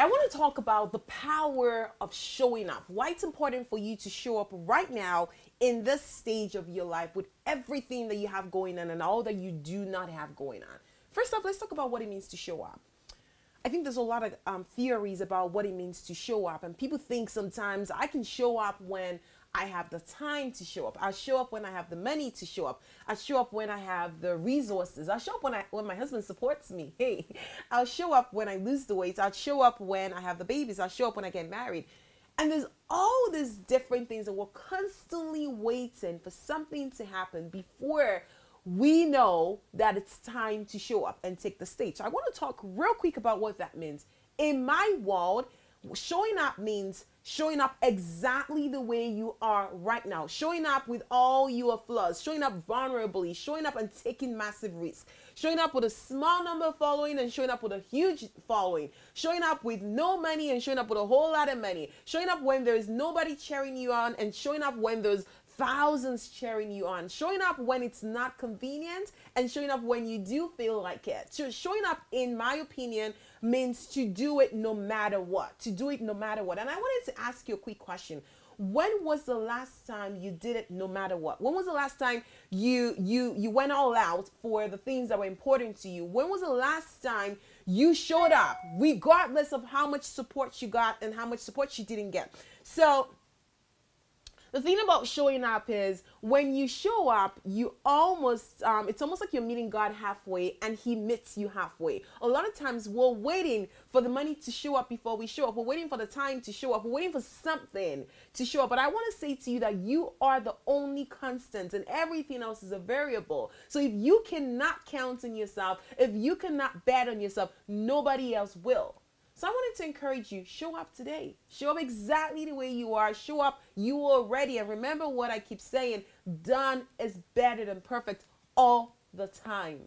I want to talk about the power of showing up. Why it's important for you to show up right now in this stage of your life with everything that you have going on and all that you do not have going on. First off, let's talk about what it means to show up. I think there's a lot of theories about what it means to show up, and people think sometimes I can show up when I have the time to show up. I show up when I have the money to show up. I show up when I have the resources. I show up when my husband supports me. Hey, I'll show up when I lose the weight. I'll show up when I have the babies. I'll show up when I get married. And there's all these different things that we're constantly waiting for something to happen before we know that it's time to show up and take the stage. So I want to talk real quick about what that means. In my world, showing up means showing up exactly the way you are right now, showing up with all your flaws, showing up vulnerably, showing up and taking massive risks, showing up with a small number of following and showing up with a huge following, showing up with no money and showing up with a whole lot of money, showing up when there's nobody cheering you on and showing up when there's thousands cheering you on, showing up when it's not convenient and showing up when you do feel like it. So showing up, in my opinion, means to do it no matter what, to do it no matter what. And I wanted to ask you a quick question. When was the last time you did it no matter what? When was the last time you went all out for the things that were important to you? When was the last time you showed up regardless of how much support you got and how much support you didn't get? So the thing about showing up is when you show up, you almost, it's almost like you're meeting God halfway and he meets you halfway. A lot of times we're waiting for the money to show up before we show up. We're waiting for the time to show up. We're waiting for something to show up. But I want to say to you that you are the only constant and everything else is a variable. So if you cannot count on yourself, if you cannot bet on yourself, nobody else will. So I wanted to encourage you, show up today. Show up exactly the way you are. Show up, you are ready. And remember what I keep saying, done is better than perfect all the time.